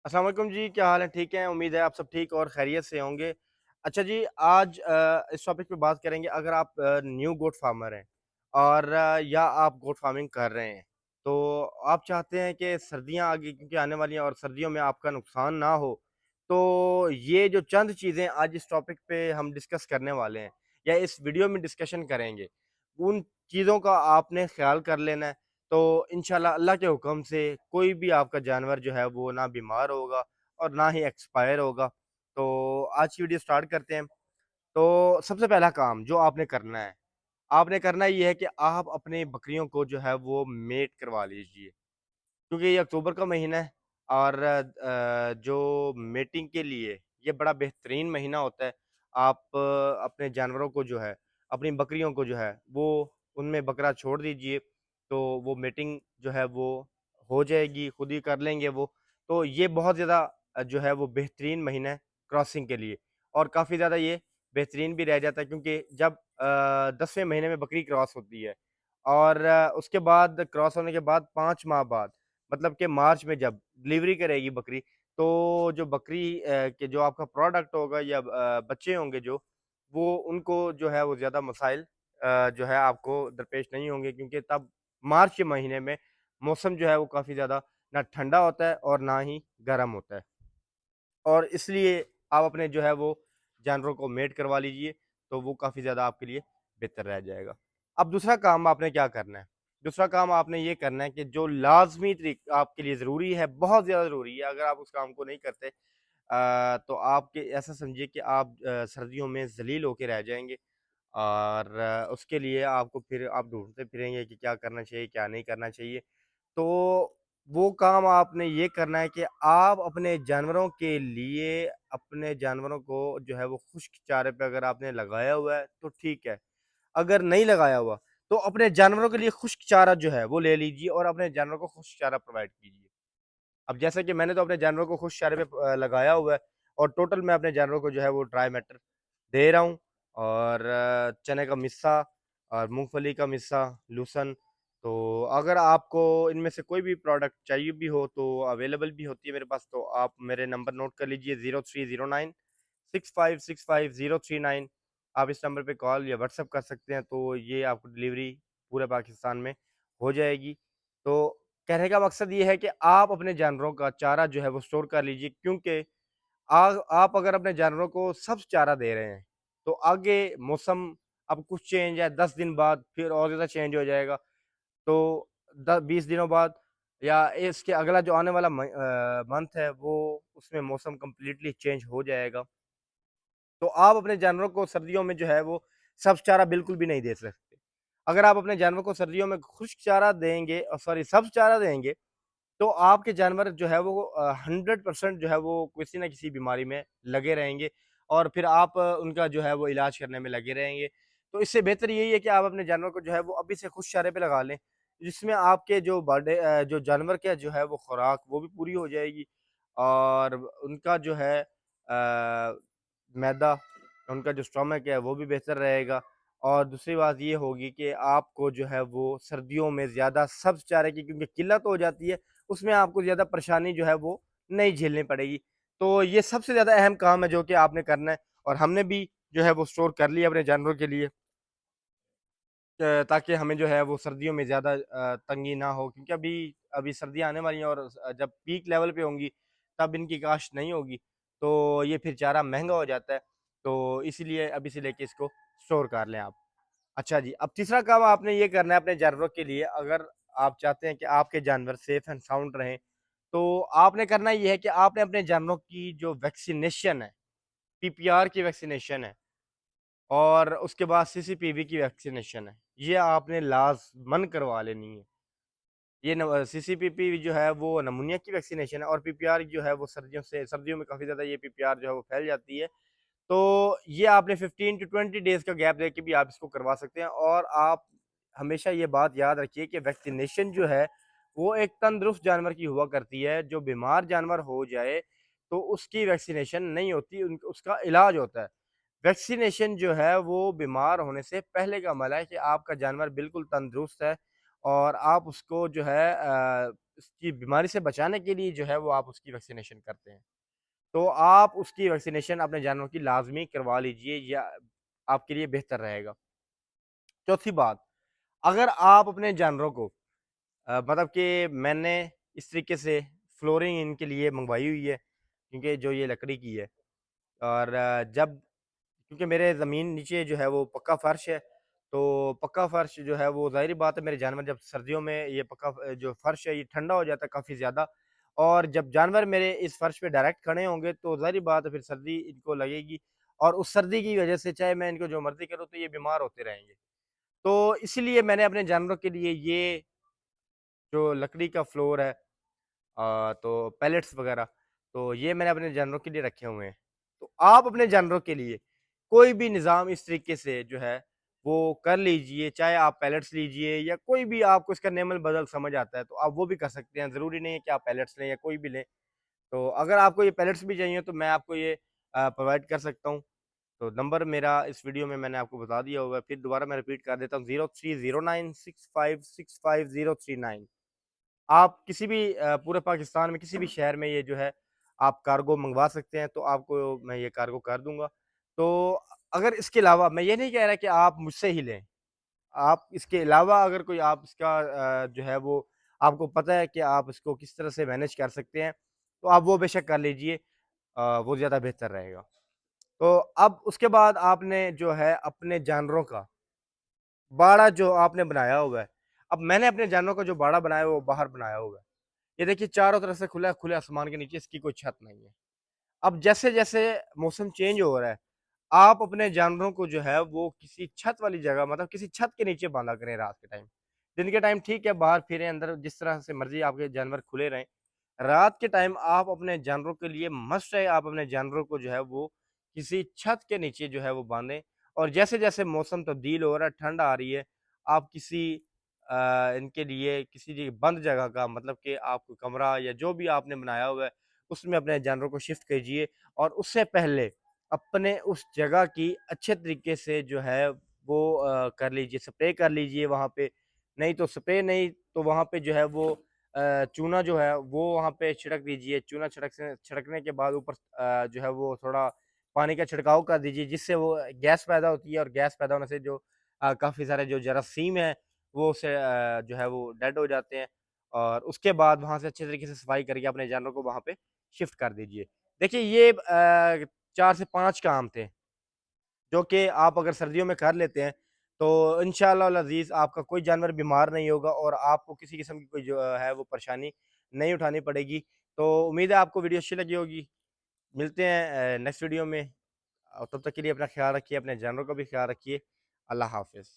अस्सलाम वालेकुम जी, क्या हाल है? ठीक हैं, उम्मीद है आप सब ठीक और खैरियत से होंगे। अच्छा जी, आज इस टॉपिक पे बात करेंगे अगर आप न्यू गोट फार्मर हैं और या आप गोट फार्मिंग कर रहे हैं, तो आप चाहते हैं कि सर्दियाँ आगे क्योंकि आने वाली हैं और सर्दियों में आपका नुकसान ना हो, तो ये जो चंद चीज़ें आज इस टॉपिक पे हम डिस्कस करने वाले हैं या इस वीडियो में डिस्कशन करेंगे, उन चीज़ों का आपने ख़्याल कर लेना है। तो इंशाल्लाह अल्लाह के हुक्म से कोई भी आपका जानवर जो है वो ना बीमार होगा और ना ही एक्सपायर होगा। तो आज की वीडियो स्टार्ट करते हैं। तो सबसे पहला काम जो आपने करना ये है कि आप अपनी बकरियों को जो है वो मेट करवा लीजिए। क्योंकि ये अक्टूबर का महीना है और जो मेटिंग के लिए ये बड़ा बेहतरीन महीना होता है। आप अपने जानवरों को जो है, अपनी बकरियों को जो है, वो उनमें बकरा छोड़ दीजिए, तो वो मेटिंग जो है वो हो जाएगी, खुद ही कर लेंगे वो। तो ये बहुत ज़्यादा जो है वो बेहतरीन महीना है क्रॉसिंग के लिए और काफ़ी ज़्यादा ये बेहतरीन भी रह जाता है क्योंकि जब 10वें महीने में बकरी क्रॉस होती है और उसके बाद क्रॉस होने के बाद 5 माह बाद मतलब कि मार्च में जब डिलीवरी करेगी बकरी, तो जो बकरी के जो आपका प्रोडक्ट होगा या बच्चे होंगे जो, वो उनको जो है वो ज़्यादा मसाइल जो है आपको दरपेश नहीं होंगे क्योंकि तब मार्च के महीने में मौसम जो है वो काफ़ी ज़्यादा ना ठंडा होता है और ना ही गर्म होता है। और इसलिए आप अपने जो है वो जानवरों को मेट करवा लीजिए, तो वो काफ़ी ज़्यादा आपके लिए बेहतर रह जाएगा। अब दूसरा काम आपने क्या करना है? दूसरा काम आपने ये करना है कि जो लाज़मी आपके लिए ज़रूरी है, बहुत ज़्यादा ज़रूरी है, अगर आप उस काम को नहीं करते तो आपके ऐसा समझिए कि आप सर्दियों में ज़लील होके रह जाएँगे और उसके लिए आपको फिर आप ढूँढते फिरेंगे कि क्या करना चाहिए, क्या नहीं करना चाहिए। तो वो काम आपने ये करना है कि आप अपने जानवरों के लिए अपने जानवरों को जो है वो खुश्क चारे पे अगर आपने लगाया हुआ है तो ठीक है। अगर नहीं लगाया हुआ तो अपने जानवरों के लिए खुश्क चारा जो है वो ले लीजिए और अपने जानवरों को खुश्क चारा प्रोवाइड कीजिए। अब जैसे कि मैंने तो अपने जानवरों को खुश्क चारे पे लगाया हुआ है और टोटल मैं अपने जानवरों को जो है वो ड्राई मैटर दे रहा हूँ और चने का मिस्सा और मूँगफली का मिस्सा, लूसन। तो अगर आपको इनमें से कोई भी प्रोडक्ट चाहिए भी हो तो अवेलेबल भी होती है मेरे पास, तो आप मेरे नंबर नोट कर लीजिए 0309 6565 039। आप इस नंबर पे कॉल या व्हाट्सएप कर सकते हैं, तो ये आपको डिलीवरी पूरे पाकिस्तान में हो जाएगी। तो कहने का मकसद ये है कि आप अपने जानवरों का चारा जो है वो स्टोर कर लीजिए क्योंकि आप अगर अपने जानवरों को सब्ज़ चारा दे रहे हैं, तो आगे मौसम अब कुछ चेंज है, 10 दिन बाद फिर और ज़्यादा चेंज हो जाएगा। तो द 20 दिनों बाद या इसके अगला जो आने वाला मंथ है, वो उसमें मौसम कंप्लीटली चेंज हो जाएगा। तो आप अपने जानवरों को सर्दियों में जो है वो सब्ज़ चारा बिल्कुल भी नहीं दे सकते। अगर आप अपने जानवरों को सर्दियों में खुश्क चारा देंगे सॉरी सब्ज़ चारा देंगे, तो आपके जानवर जो है वो 100% जो है वो किसी न किसी बीमारी में लगे रहेंगे और फिर आप उनका जो है वो इलाज करने में लगे रहेंगे। तो इससे बेहतर यही है कि आप अपने जानवर को जो है वो अभी से खुश चारे पे लगा लें, जिसमें आपके जो जो जानवर का जो है वो खुराक वो भी पूरी हो जाएगी और उनका जो है मैदा, उनका जो स्टमक है वो भी बेहतर रहेगा और दूसरी बात ये होगी कि आपको जो है वो सर्दियों में ज़्यादा सब्ज़ चारे की क्योंकि किल्लत हो जाती है, उसमें आपको ज़्यादा परेशानी जो है वो नहीं झेलनी पड़ेगी। तो ये सबसे ज़्यादा अहम काम है जो कि आपने करना है और हमने भी जो है वो स्टोर कर लिया अपने जानवरों के लिए ताकि हमें जो है वो सर्दियों में ज़्यादा तंगी ना हो क्योंकि अभी अभी सर्दियाँ आने वाली हैं और जब पीक लेवल पे होंगी तब इनकी काश्त नहीं होगी, तो ये फिर चारा महँगा हो जाता है। तो इसीलिए अभी से लेके इसको स्टोर कर लें आप। अच्छा जी, अब तीसरा काम आपने ये करना है अपने जानवरों के लिए अगर आप चाहते हैं कि आपके जानवर सेफ एंड साउंड रहें, तो आपने करना ये है कि आपने अपने जानवरों की जो वैक्सीनेशन है, पीपीआर की वैक्सीनेशन है और उसके बाद सीसीपीवी की वैक्सीनेशन है, ये आपने लाज़मन करवा लेनी है। ये सीसीपीपी जो है वो नमूनिया की वैक्सीनेशन है और पीपीआर जो है वो सर्दियों में काफ़ी ज़्यादा ये पीपीआर जो है वो फैल जाती है। तो ये आपने 15 टू 20 डेज़ का गैप देके भी आप इसको करवा सकते हैं और आप हमेशा ये बात याद रखिए कि वैक्सीनेशन जो है, वो एक तंदुरुस्त जानवर की हुआ करती है, जो बीमार जानवर हो जाए, तो उसकी वैक्सीनेशन नहीं होती, उसका इलाज होता है। वैक्सीनेशन जो है, वो बीमार होने से पहले का अमल है कि आपका जानवर बिल्कुल तंदुरुस्त है और आप उसको जो है उसकी बीमारी से बचाने के लिए जो है वो आप उसकी वैक्सीनेशन करते हैं। तो आप उसकी वैक्सीनेशन अपने जानवरों की लाज़मी करवा लीजिए या आपके लिए बेहतर रहेगा। चौथी बात, अगर आप अपने जानवरों को मतलब कि मैंने इस तरीके से फ्लोरिंग इनके लिए मँगवाई हुई है, क्योंकि जो ये लकड़ी की है और जब क्योंकि मेरे ज़मीन नीचे जो है वो पक्का फ़र्श है, तो पक्का फ़र्श जो है वो ज़ाहिर-सी बात है मेरे जानवर जब सर्दियों में ये पक्का जो फ़र्श है ये ठंडा हो जाता है काफ़ी ज़्यादा और जब जानवर मेरे इस फ़र्श पे डायरेक्ट खड़े होंगे तो ज़ाहिर-सी बात है फिर सर्दी इनको लगेगी और उस सर्दी की वज़ह से चाहे मैं इनको जो मर्ज़ी करूँ तो ये बीमार होते रहेंगे। तो इसीलिए मैंने अपने जानवरों के लिए ये जो लकड़ी का फ्लोर है तो पैलेट्स वगैरह, तो ये मैंने अपने जानवरों के लिए रखे हुए हैं। तो आप अपने जानवरों के लिए कोई भी निज़ाम इस तरीके से जो है, वो कर लीजिए, चाहे आप पैलेट्स लीजिए या कोई भी आपको इसका नेमल बदल समझ आता है, तो आप वो भी कर सकते हैं। ज़रूरी नहीं है कि आप पैलेट्स लें या कोई भी लें। तो अगर आपको ये पैलेट्स भी चाहिए, तो मैं आपको ये प्रोवाइड कर सकता हूँ। तो नंबर मेरा इस वीडियो में मैंने आपको बता दिया होगा, फिर दोबारा मैं रिपीट कर देता हूँ 0309656539। आप किसी भी पूरे पाकिस्तान में किसी भी शहर में ये जो है आप कार्गो मंगवा सकते हैं, तो आपको मैं ये कार्गो कर दूँगा। तो अगर इसके अलावा मैं ये नहीं कह रहा कि आप मुझसे ही लें। आप इसके अलावा अगर कोई आप इसका जो है वो आपको पता है कि आप इसको किस तरह से मैनेज कर सकते हैं, तो आप वो बेशक कर लीजिए वो ज़्यादा बेहतर रहेगा। तो अब उसके बाद आपने जो है अपने जानवरों का बाड़ा जो आपने बनाया हुआ है, अब मैंने अपने जानवरों का जो बाड़ा बनाया है वो बाहर बनाया हुआ है। ये देखिए चारों तरफ से खुला खुले आसमान के नीचे इसकी कोई छत नहीं है। अब जैसे-जैसे मौसम चेंज हो रहा है, आप अपने जानवरों को जो है वो किसी छत वाली जगह मतलब किसी छत के नीचे बाँधा करें रात के टाइम। दिन के टाइम ठीक है बाहर फिरें, अंदर जिस तरह से मर्ज़ी आपके जानवर खुले रहें। रात के टाइम आप अपने जानवरों के लिए मस्ट है आप अपने जानवरों को जो है वो किसी छत के नीचे जो है वो बाँधें और जैसे-जैसे मौसम तब्दील हो रहा है, ठंड आ रही है, आप किसी इनके लिए किसी बंद जगह का मतलब कि आप कमरा या जो भी आपने बनाया हुआ है, उसमें अपने जानवरों को शिफ्ट कीजिए और उससे पहले अपने उस जगह की अच्छे तरीके से जो है वो कर लीजिए, स्प्रे कर लीजिए वहाँ पे। नहीं तो स्प्रे नहीं तो वहाँ पे जो है वो चूना जो है वो वहाँ पे छिड़क दीजिए। चूना छिड़कने के बाद ऊपर जो है वो थोड़ा पानी का छिड़काव कर दीजिए जिससे वो गैस पैदा होती है और गैस पैदा होने से जो काफ़ी सारे जो जरासीम हैं वो उससे जो है वो डेड हो जाते हैं और उसके बाद वहाँ से अच्छे तरीके से सफाई करके अपने जानवरों को वहाँ पे शिफ्ट कर दीजिए। देखिए ये 4 से 5 काम थे, जो कि आप अगर सर्दियों में कर लेते हैं, तो इंशाअल्लाह अल अज़ीज़ आपका कोई जानवर बीमार नहीं होगा और आपको किसी किस्म की कोई जो है वो परेशानी नहीं उठानी पड़ेगी। तो उम्मीद है आपको वीडियो अच्छी लगी होगी। मिलते हैं नेक्स्ट वीडियो में तब तक के लिए अपना ख़्याल रखिए, अपने जानवरों का भी ख़्याल रखिए। अल्लाह हाफ़िज़।